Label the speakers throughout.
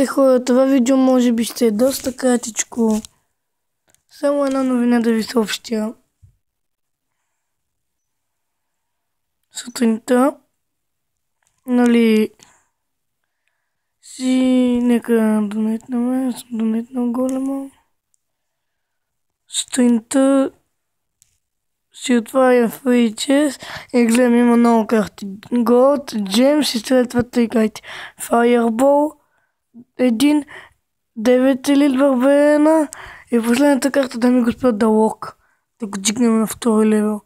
Speaker 1: Здравейте хора, това видео може би ще е доста кратичко. Само една новина да ви съобщя. Сутринта, нека донетнаме, съм донетнал голема. Сутринта си отваря FreeChess и гледам, има много карти. Gold, Gems и след това 3 карти. Fireball, 9 елит барбарена и последната карта, дами и господа, Далок. Да го дигнем на втори левел.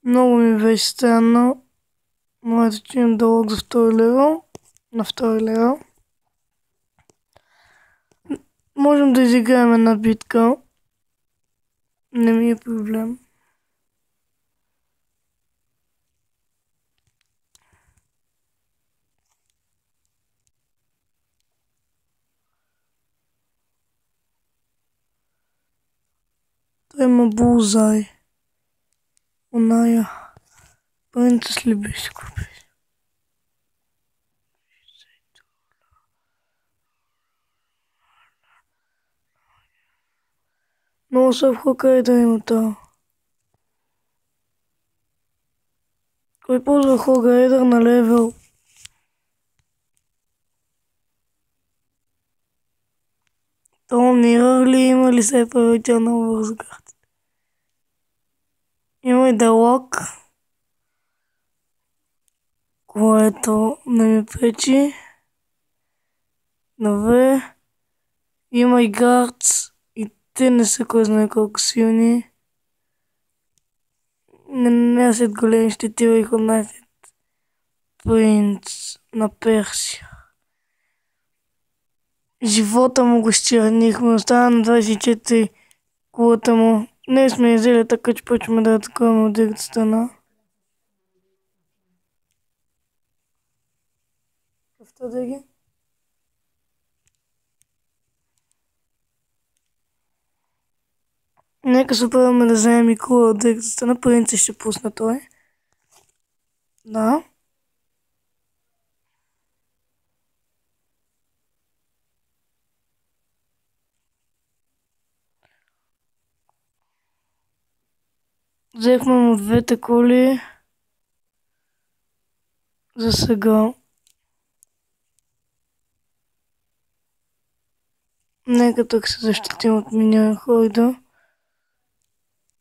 Speaker 1: Много ми беше странно. Но ето, че имам Далок за втори левел. На втори левел. Можем да изиграем една битка. Не ми е проблем. Той има булзай. Оная. Принцес ли беше купил? Много са в Хокайдо има това. Кой ползва Хокайдър на левел? Това Мирър ли има ли се е правителна върза карта? Има и Далок, което не ми пречи. Добре. Има и Гардс и те не са кой знае колко силни. Не нанасят големи щети върху нашият принц на Персия. Живота му го изчернихме, остана на 24 кулата му. Не сме изели така, че почваме да атакуваме от другата страна. Какъвто да ги? Нека се опитаме да вземем и кула от другата страна. Принца ще пусна той. Да. Взехме му двете коли. За сега. Нека тук се защитим от миньор Хорда.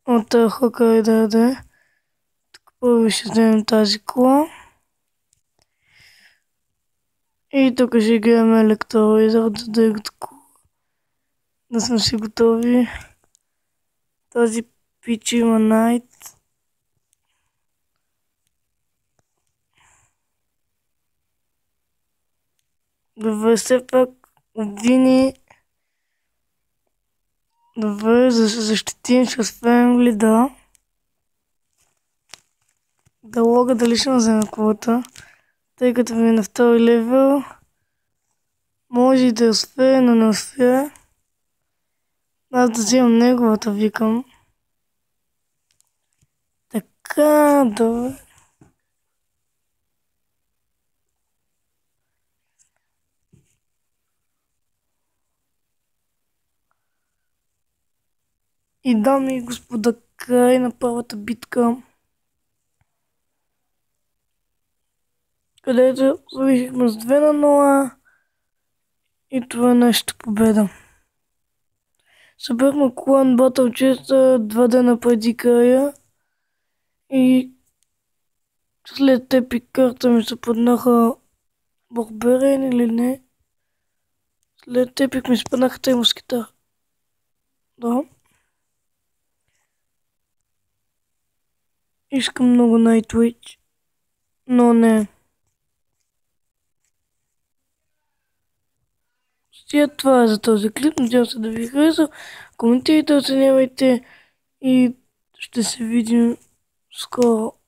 Speaker 1: От Хокайдър, да. Тук първо ще вземем тази кола. И тук ще играем Електровизър за другата кола. Да сме си готови. Този пич има Найт. Добре, все пак обвини. Добре, за да се защитим, ще успеем ли да? Да лога дали ще вземе колата. Тъй като ми е на втори левел. Може и да успее, но не успее. Аз да взимам неговата, викам. Така, добре. И дами и господа, край на първата битка, където зависихме с 2-0 и това е нашата победа. Събрахме клан Battle Chest 2 дена преди края и след епик карта ми се поднаха барбарен или не. След епик ми се поднаха 3 мускетара. Да. Искам много Nightwitch, но не. Това е за този клип. Надявам се да ви хареса. Коментирайте, оценявайте и ще се видим скоро.